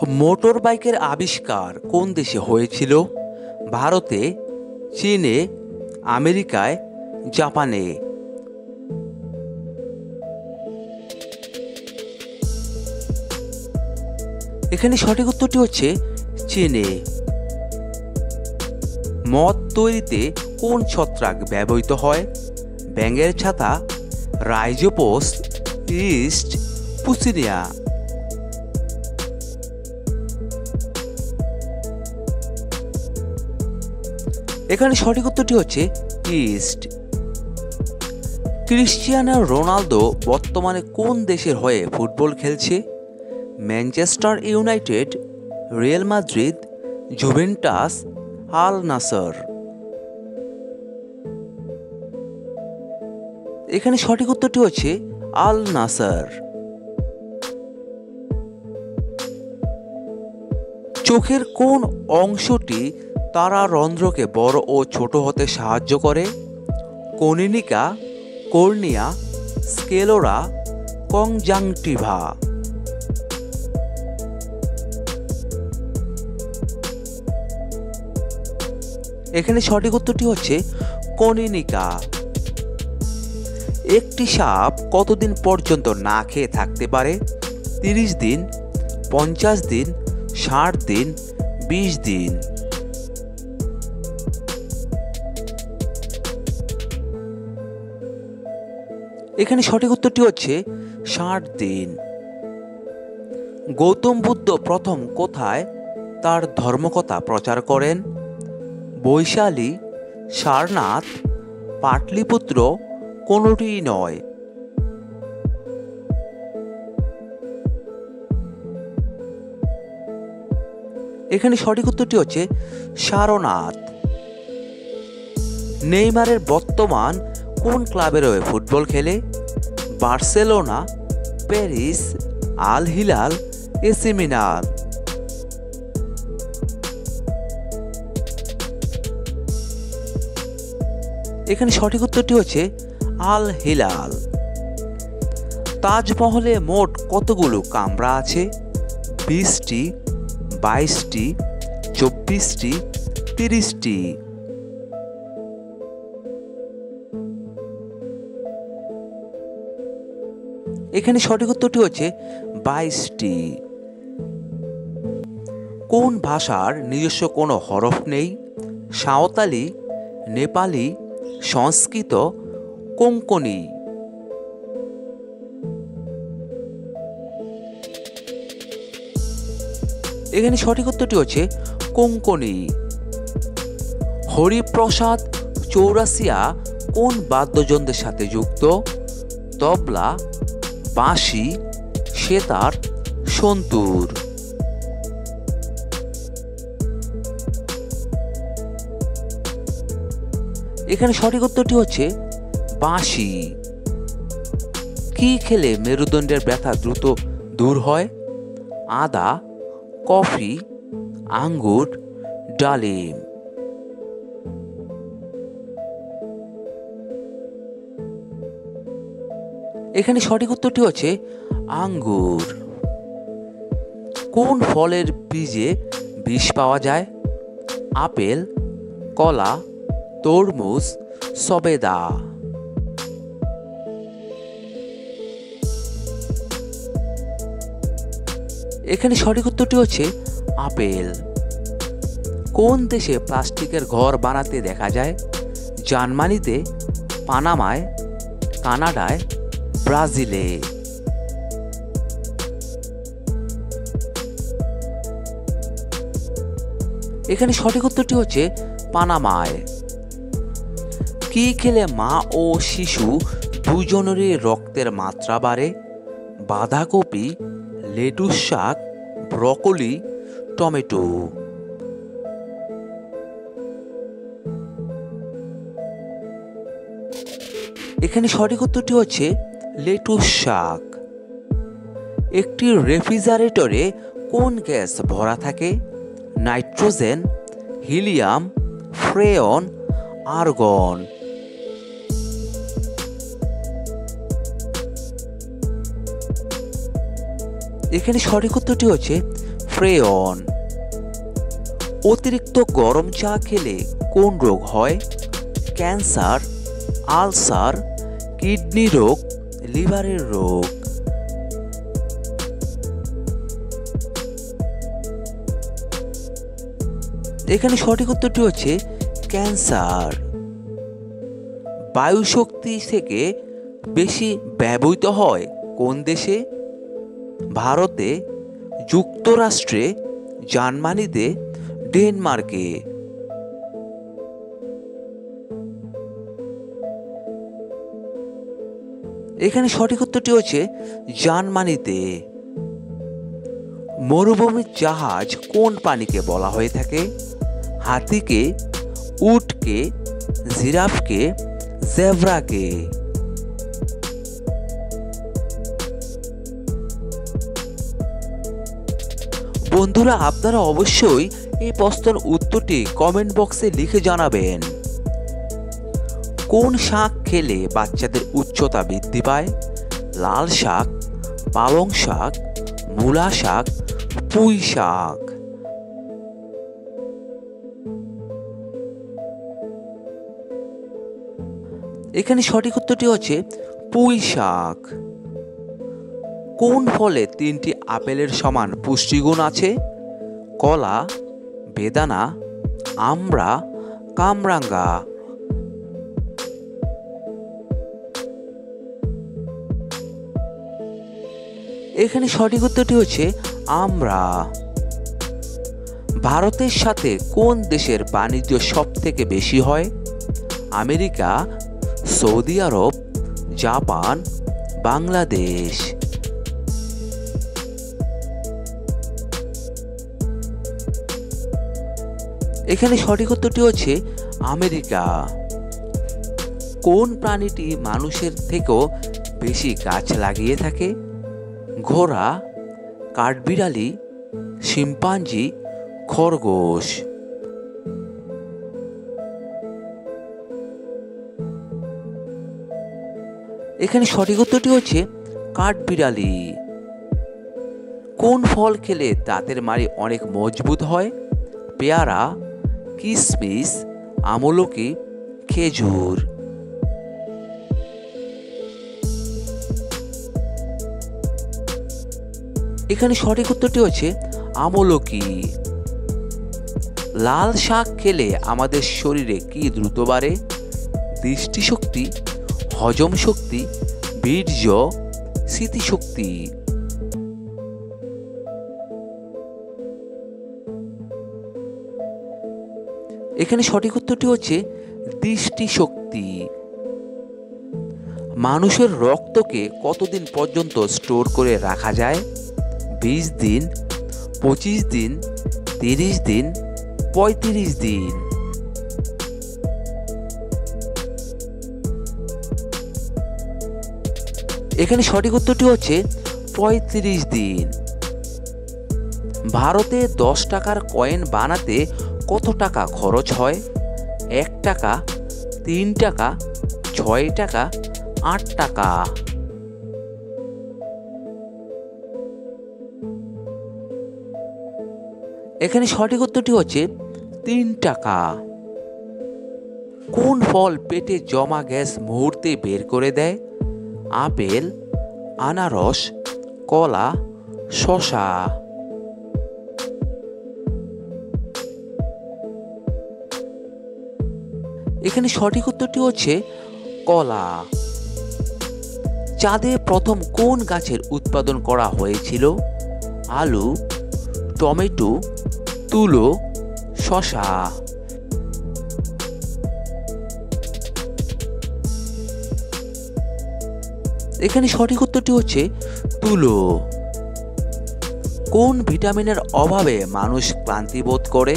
Motor বাইকের আবিষ্কার কোন দেশে হয়েছিল? ভারতে, চীনে, আমেরিকায়, জাপানে? এখানে সঠিক উত্তরটি হচ্ছে চীনে। মদ তৈরিতে কোন ছত্রাক ব্যবহৃত হয়? ব্যাঙের ছাতা, রাইজোপোস, ইস্ট, পুসিনিয়া? এখানে সঠিক উত্তরটি হচ্ছে ইস্ট। ক্রিশ্চিয়ানো রোনালদো বর্তমানে কোন দেশের হয়ে ফুটবল খেলছে? Manchester United, Real Madrid, Juventus, Al Nassr? এখানে সঠিক উত্তরটি হচ্ছে আল নাসর। চোখের কোন অংশটি তারারন্ধ্রকে বড় ও ছোট হতে সাহায্য করে? কর্নিকা, কর্নিয়া, স্ক্লেরা, কনজাংটিভা? এখানে সঠিক উত্তরটি হচ্ছে কর্নিকা। একটি সাপ কতদিন পর্যন্ত না খেয়ে থাকতে পারে? 30 দিন, 50 দিন, 60 দিন, 20 দিন? এখানে সঠিক উত্তরটি হচ্ছে 60 দিন। গৌতম বুদ্ধ প্রথম কোথায় তার ধর্মকথা প্রচার করেন? বৈশালী, সারনাথ, পাটলিপুত্র, কোনটিই নয়? এখানে সঠিক উত্তরটি হচ্ছে সারনাথ। নেইমারের বর্তমান কোন ক্লাবের হয়ে ফুটবল খেলে? Barcelona, Paris, Al Hilal, AC Milan? এখানে সঠিক উত্তরটি হচ্ছে আল হিলাল। তাজমহলে মোট কতগুলো কামরা আছে? 20টি, 22টি, 24টি, 30টি? এখানে সঠিক উত্তরটি হচ্ছে 22টি। কোন ভাষার নিজস্ব কোনো হরফ নেই? সাঁওতালি, নেপালি, সংস্কৃত, কোঙ্কণি? এখানে সঠিক উত্তরটি হচ্ছে কোঙ্কণি। হরিপ্রসাদ চৌরাসিয়া কোন বাদ্যযন্ত্রের সাথে যুক্ত? তবলা, বাঁশি, সেতার, সন্তুর? এখানে সঠিক উত্তরটি হচ্ছে বাঁশি। কি খেলে মেরুদণ্ডের ব্যথা দ্রুত দূর হয়? আদা, কফি, আঙ্গুর, ডালিম? এখানে সঠিক উত্তরটি হচ্ছে আঙ্গুর। কোন ফলের বীজে বিষ পাওয়া যায়? আপেল, কলা, তরমুজ, সবেদা? এখানে সঠিক উত্তরটি হচ্ছে আপেল। কোন দেশে প্লাস্টিকের ঘর বানাতে দেখা যায়? জার্মানিতে, পানামায়, কানাডায়, ব্রাজিলে? এখানে সঠিক উত্তরটি হচ্ছে পানামায়। কি খেলে মা ও শিশু দুজনেরই রক্তের মাত্রা বাড়ে? বাঁধাকপি, লেটুস শাক, ব্রকলি, টমেটো? এখানে সঠিক উত্তরটি হচ্ছে লেটুস শাক। একটি রেফ্রিজারেটরে কোন গ্যাস ভরা থাকে? Nitrogen, helium, freon, argon? এখানে সঠিক উত্তরটি হচ্ছে ফ্রেয়ন। অতিরিক্ত গরম চা খেলে কোন রোগ হয়? ক্যান্সার, আলসার, কিডনি রোগ, লিভারের রোগ। এখানে সঠিক উত্তরটি হচ্ছে ক্যান্সার। বায়ু শক্তি থেকে বেশি ব্যবহৃত হয় কোন দেশে? ভারতে, যুক্তরাষ্ট্রে, জার্মানিতে, ডেনমার্কে। এখানে সঠিক উত্তরটি হচ্ছে জার্মানিতে। মরুভূমির জাহাজ কোন প্রাণীকে বলা হয়ে থাকে? হাতিকে, উটকে, জিরাফকে, জেব্রাকে। বন্ধুরা, আপনারা অবশ্যই এই প্রশ্নের উত্তরটি কমেন্ট বক্সে লিখে জানাবেন। কোন শাক খেলে বাচ্চাদের উচ্চতা বৃদ্ধি পায়? লাল শাক, পালং শাক, মূলা শাক, পুঁই শাক। এখানে সঠিক উত্তরটি হচ্ছে পুঁই শাক। কোন ফলে 3টি আপেলের সমান পুষ্টিগুণ আছে? কলা, বেদানা, আমড়া, কামরাঙ্গা। এখানে সঠিক উত্তরটি হচ্ছে আমড়া। ভারতের সাথে কোন দেশের বাণিজ্য সবথেকে বেশি হয়? আমেরিকা, সৌদি আরব, জাপান, বাংলাদেশ। এখানে সঠিক উত্তরটি হচ্ছে আমেরিকা। কোন প্রাণীটি মানুষের থেকেও বেশি গাছ লাগিয়ে থাকে? ঘোড়া, কাঠবিড়ালি, শিম্পাঞ্জি, খরগোশ। এখানে সঠিক উত্তরটি হচ্ছে কাঠবিড়ালি। কোন ফল খেলে দাঁতের মাড়ি অনেক মজবুত হয়? পেয়ারা, কিশমিশ, আমলকি, খেজুর। এখানে সঠিক উত্তরটি হচ্ছে আমলকি। লাল শাক খেলে আমাদের শরীরে কি দ্রুত বাড়ে? দৃষ্টিশক্তি, হজম শক্তি, বীর্য, স্মৃতিশক্তি। এখানে সঠিক উত্তরটি হচ্ছে দৃষ্টিশক্তি। মানুষের রক্তকে কতদিন পর্যন্ত স্টোর করে রাখা যায়? 20 দিন, 25 দিন, 30 দিন, 35 দিন। এখানে সঠিক উত্তরটি হচ্ছে 35 দিন। ভারতে 10 টাকার কয়েন বানাতে কত টাকা খরচ হয়? 1 টাকা, 3 টাকা, 6 টাকা, 8 টাকা। এখানে সঠিক উত্তরটি হচ্ছে 3 টাকা। কোন ফল পেটে জমা গ্যাস মুহূর্তে বের করে দেয়? আপেল, আনারস, কলা, শসা। এখানে সঠিক উত্তরটি হচ্ছে কলা। চাঁদে প্রথম কোন গাছের উৎপাদন করা হয়েছিল? আলু, টমেটো, তুলো, শসা। এখানে সঠিক উত্তরটি হচ্ছে তুলো। কোন ভিটামিনের অভাবে মানুষ ক্লান্তি বোধ করে?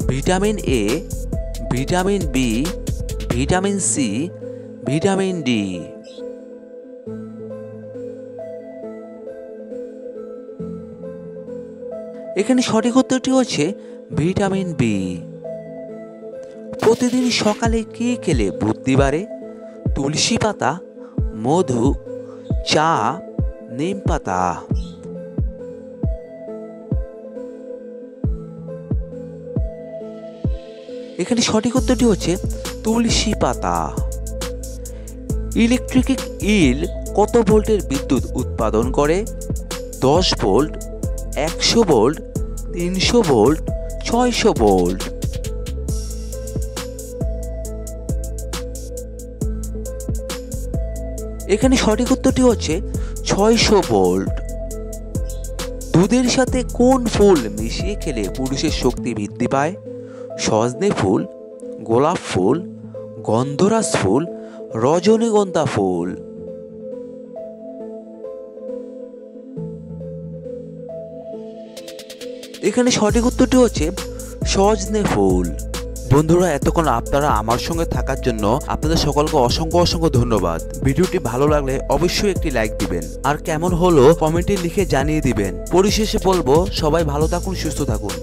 Vitamin A, vitamin B, vitamin C, vitamin D. এখানে সঠিক উত্তরটি হচ্ছে ভিটামিন বি। প্রতিদিন সকালে কি খেলে বুদ্ধি বাড়ে? তুলসী পাতা, মধু, চা, নিম পাতা। এখানে সঠিক উত্তরটি হচ্ছে তুলসী পাতা। ইলেকট্রিক ইল কত ভোল্টের বিদ্যুৎ উৎপাদন করে? 10 ভোল্ট, 100 ভোল্ট, 300 ভোল্ট, 600 ভোল্ট। এখানে সঠিক উত্তরটি হচ্ছে 600 ভোল্ট। দুধের সাথে কোন ফুল মিশিয়ে খেলে পুরুষের শক্তি বৃদ্ধি পায়? সজনে ফুল, গোলাপ ফুল, গন্ধরাজ ফুল, রজনীগন্ধা ফুল। এখানে সঠিক উত্তরটি হচ্ছে সজনে ফুল। বন্ধুরা, এতক্ষণ আপনারা আমার সঙ্গে থাকার জন্য আপনাদের সকলকে অসংখ্য অসংখ্য ধন্যবাদ। ভিডিওটি ভালো লাগলে অবশ্যই একটি লাইক দিবেন, আর কেমন হলো কমেন্টে লিখে জানিয়ে দিবেন। পরিশেষে বলবো, সবাই ভালো থাকুন, সুস্থ থাকুন।